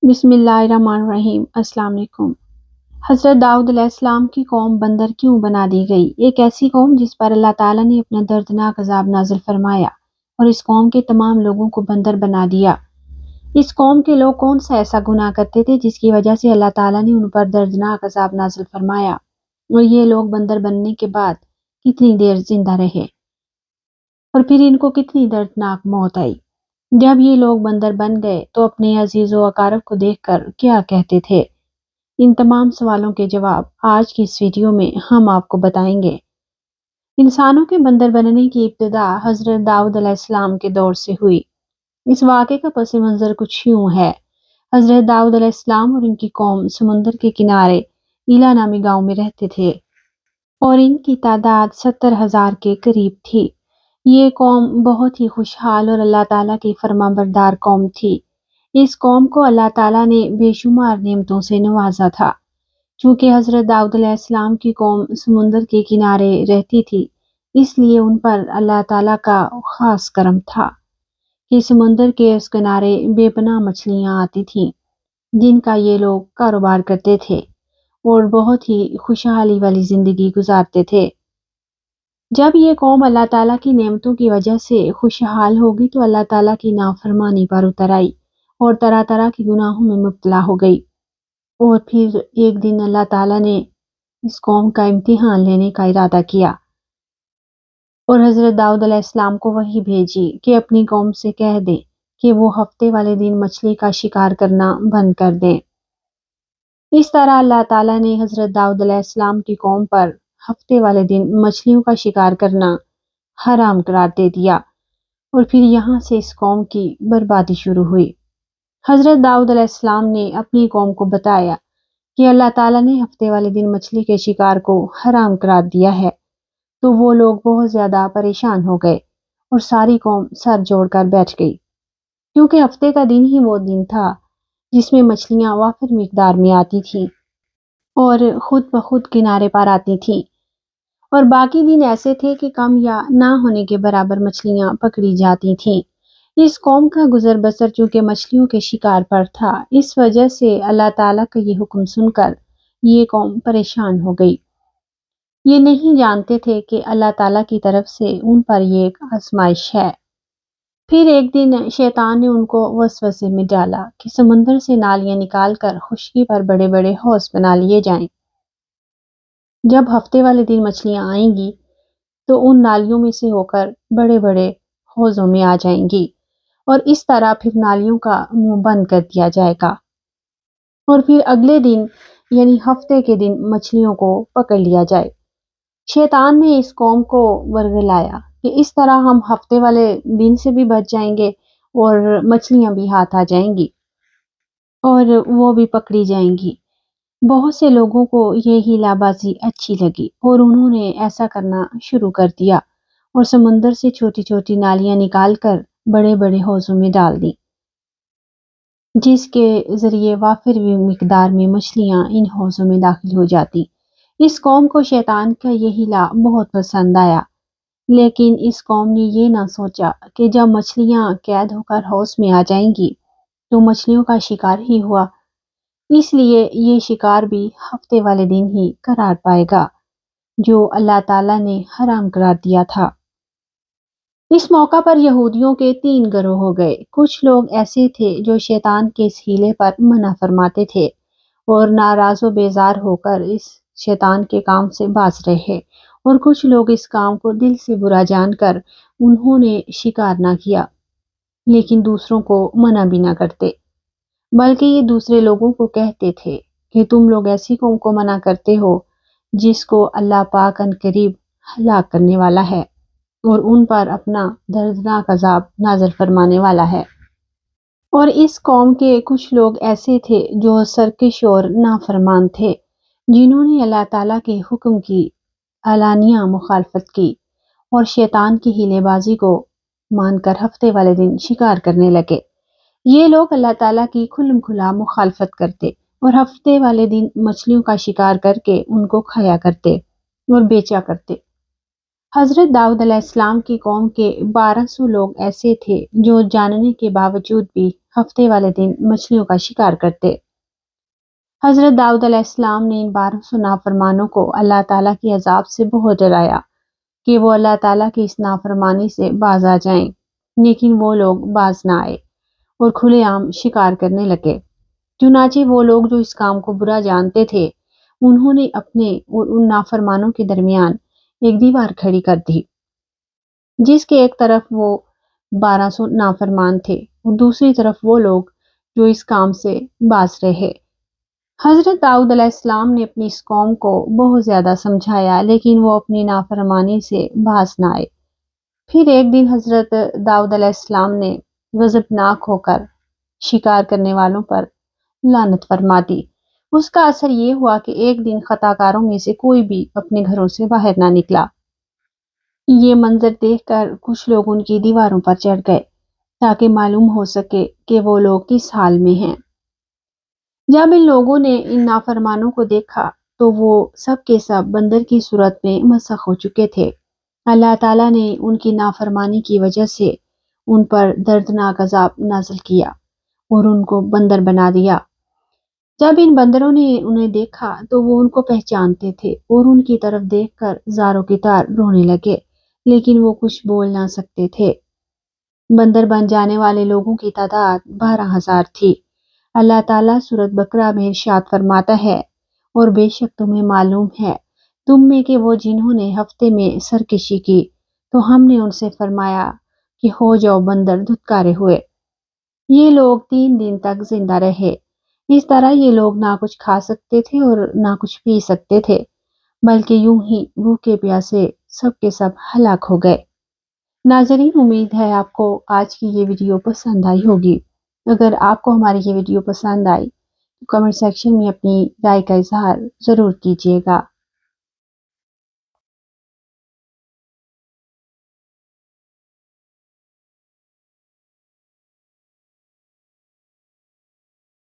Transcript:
بسم اللہ الرحمن الرحیم۔ السلام علیکم۔ حضرت داؤد علیہ السلام کی قوم بندر کیوں بنا دی گئی؟ ایک ایسی قوم جس پر اللہ تعالیٰ نے اپنا دردناک عذاب نازل فرمایا اور اس قوم کے تمام لوگوں کو بندر بنا دیا۔ اس قوم کے لوگ کون سا ایسا گناہ کرتے تھے جس کی وجہ سے اللہ تعالیٰ نے ان پر دردناک عذاب نازل فرمایا، اور یہ لوگ بندر بننے کے بعد کتنی دیر زندہ رہے اور پھر ان کو کتنی دردناک موت آئی؟ جب یہ لوگ بندر بن گئے تو اپنے عزیز و اقارب کو دیکھ کر کیا کہتے تھے؟ ان تمام سوالوں کے جواب آج کی اس ویڈیو میں ہم آپ کو بتائیں گے۔ انسانوں کے بندر بننے کی ابتدا حضرت داؤد علیہ السلام کے دور سے ہوئی۔ اس واقعے کا پس منظر کچھ یوں ہے۔ حضرت داؤد علیہ السلام اور ان کی قوم سمندر کے کنارے ایلا نامی گاؤں میں رہتے تھے اور ان کی تعداد 70,000 کے قریب تھی۔ یہ قوم بہت ہی خوشحال اور اللہ تعالیٰ کی فرما بردار قوم تھی۔ اس قوم کو اللہ تعالیٰ نے بے شمار نعمتوں سے نوازا تھا۔ چونکہ حضرت داؤد علیہ السلام کی قوم سمندر کے کنارے رہتی تھی، اس لیے ان پر اللہ تعالیٰ کا خاص کرم تھا کہ سمندر کے اس کنارے بے پناہ مچھلیاں آتی تھیں جن کا یہ لوگ کاروبار کرتے تھے اور بہت ہی خوشحالی والی زندگی گزارتے تھے۔ جب یہ قوم اللہ تعالیٰ کی نعمتوں کی وجہ سے خوشحال ہوگی تو اللہ تعالیٰ کی نافرمانی پر اتر آئی اور طرح طرح کے گناہوں میں مبتلا ہو گئی، اور پھر ایک دن اللہ تعالیٰ نے اس قوم کا امتحان لینے کا ارادہ کیا اور حضرت داؤد علیہ السلام کو وحی بھیجی کہ اپنی قوم سے کہہ دیں کہ وہ ہفتے والے دن مچھلی کا شکار کرنا بند کر دیں۔ اس طرح اللہ تعالیٰ نے حضرت داؤد علیہ السلام کی قوم پر ہفتے والے دن مچھلیوں کا شکار کرنا حرام قرار دے دیا، اور پھر یہاں سے اس قوم کی بربادی شروع ہوئی۔ حضرت داؤد علیہ السلام نے اپنی قوم کو بتایا کہ اللہ تعالیٰ نے ہفتے والے دن مچھلی کے شکار کو حرام قرار دیا ہے، تو وہ لوگ بہت زیادہ پریشان ہو گئے اور ساری قوم سر جوڑ کر بیٹھ گئی، کیونکہ ہفتے کا دن ہی وہ دن تھا جس میں مچھلیاں وافر مقدار میں آتی تھیں اور خود بخود کنارے پر آتی تھیں، اور باقی دن ایسے تھے کہ کم یا نہ ہونے کے برابر مچھلیاں پکڑی جاتی تھیں۔ اس قوم کا گزر بسر چونکہ مچھلیوں کے شکار پر تھا، اس وجہ سے اللہ تعالیٰ کا یہ حکم سن کر یہ قوم پریشان ہو گئی۔ یہ نہیں جانتے تھے کہ اللہ تعالیٰ کی طرف سے ان پر یہ ایک آزمائش ہے۔ پھر ایک دن شیطان نے ان کو وسوسے میں ڈالا کہ سمندر سے نالیاں نکال کر خشکی پر بڑے بڑے حوض بنا لیے جائیں۔ جب ہفتے والے دن مچھلیاں آئیں گی تو ان نالیوں میں سے ہو کر بڑے بڑے حوضوں میں آ جائیں گی، اور اس طرح پھر نالیوں کا منہ بند کر دیا جائے گا، اور پھر اگلے دن یعنی ہفتے کے دن مچھلیوں کو پکڑ لیا جائے۔ شیطان نے اس قوم کو ورگلایا کہ اس طرح ہم ہفتے والے دن سے بھی بچ جائیں گے اور مچھلیاں بھی ہاتھ آ جائیں گی اور وہ بھی پکڑی جائیں گی۔ بہت سے لوگوں کو یہ ہیلا بازی اچھی لگی اور انہوں نے ایسا کرنا شروع کر دیا اور سمندر سے چھوٹی چھوٹی نالیاں نکال کر بڑے بڑے حوضوں میں ڈال دی، جس کے ذریعے وافر مقدار میں مچھلیاں ان حوضوں میں داخل ہو جاتی۔ اس قوم کو شیطان کا یہ ہیلا بہت پسند آیا، لیکن اس قوم نے یہ نہ سوچا کہ جب مچھلیاں قید ہو کر حوض میں آ جائیں گی تو مچھلیوں کا شکار ہی ہوا، اس لیے یہ شکار بھی ہفتے والے دن ہی قرار پائے گا جو اللہ تعالیٰ نے حرام قرار دیا تھا۔ اس موقع پر یہودیوں کے 3 گروہ ہو گئے۔ کچھ لوگ ایسے تھے جو شیطان کے اس ہیلے پر منع فرماتے تھے اور ناراض و بیزار ہو کر اس شیطان کے کام سے باز رہے، اور کچھ لوگ اس کام کو دل سے برا جان کر انہوں نے شکار نہ کیا، لیکن دوسروں کو منع بھی نہ کرتے، بلکہ یہ دوسرے لوگوں کو کہتے تھے کہ تم لوگ ایسی قوم کو منع کرتے ہو جس کو اللہ پاک عنقریب ہلاک کرنے والا ہے اور ان پر اپنا دردناک عذاب نازل فرمانے والا ہے۔ اور اس قوم کے کچھ لوگ ایسے تھے جو سرکش اور نافرمان تھے، جنہوں نے اللہ تعالیٰ کے حکم کی علانیہ مخالفت کی اور شیطان کی ہیلے بازی کو مان کر ہفتے والے دن شکار کرنے لگے۔ یہ لوگ اللہ تعالیٰ کی کھلم کھلا مخالفت کرتے اور ہفتے والے دن مچھلیوں کا شکار کر کے ان کو کھایا کرتے اور بیچا کرتے۔ حضرت داؤد علیہ السلام کی قوم کے 1200 لوگ ایسے تھے جو جاننے کے باوجود بھی ہفتے والے دن مچھلیوں کا شکار کرتے۔ حضرت داؤد علیہ السلام نے ان 1200 نافرمانوں کو اللہ تعالیٰ کی عذاب سے بہت ڈرایا کہ وہ اللہ تعالیٰ کی اس نافرمانی سے باز آ جائیں، لیکن وہ لوگ باز نہ آئے اور کھلے عام شکار کرنے لگے۔ چنانچہ وہ لوگ جو اس کام کو برا جانتے تھے، انہوں نے اپنے اور ان نافرمانوں کے درمیان ایک دیوار کھڑی کر دی، جس کے ایک طرف وہ 1200 نافرمان تھے اور دوسری طرف وہ لوگ جو اس کام سے باز رہے۔ حضرت داؤد علیہ السلام نے اپنی اس قوم کو بہت زیادہ سمجھایا، لیکن وہ اپنی نافرمانی سے باز نہ آئے۔ پھر ایک دن حضرت داؤد علیہ السلام نے غضبناک ہو کر شکار کرنے والوں پر لعنت فرما دی۔ اس کا اثر یہ ہوا کہ ایک دن خطا کاروں میں سے کوئی بھی اپنے گھروں سے باہر نہ نکلا۔ یہ منظر دیکھ کر کچھ لوگ ان کی دیواروں پر چڑھ گئے تاکہ معلوم ہو سکے کہ وہ لوگ کس حال میں ہیں۔ جب ان لوگوں نے ان نافرمانوں کو دیکھا تو وہ سب کے سب بندر کی صورت میں مسخ ہو چکے تھے۔ اللہ تعالیٰ نے ان کی نافرمانی کی وجہ سے ان پر دردناک عذاب نازل کیا اور ان کو بندر بنا دیا۔ جب ان بندروں نے انہیں دیکھا تو وہ ان کو پہچانتے تھے اور ان کی طرف دیکھ کر زاروں کی طرح رونے لگے، لیکن وہ کچھ بول نہ سکتے تھے۔ بندر بن جانے والے لوگوں کی تعداد 12,000 تھی۔ اللہ تعالیٰ سورۃ بقرہ میں ارشاد فرماتا ہے، اور بے شک تمہیں معلوم ہے تم میں کہ وہ جنہوں نے ہفتے میں سرکشی کی تو ہم نے ان سے فرمایا کہ ہو جاؤ بندر دھتکارے ہوئے۔ یہ لوگ 3 دن تک زندہ رہے۔ اس طرح یہ لوگ نہ کچھ کھا سکتے تھے اور نہ کچھ پی سکتے تھے، بلکہ یوں ہی بھوکے پیاسے سب کے سب ہلاک ہو گئے۔ ناظرین، امید ہے آپ کو آج کی یہ ویڈیو پسند آئی ہوگی۔ اگر آپ کو ہماری یہ ویڈیو پسند آئی تو کمنٹ سیکشن میں اپنی رائے کا اظہار ضرور کیجیے گا۔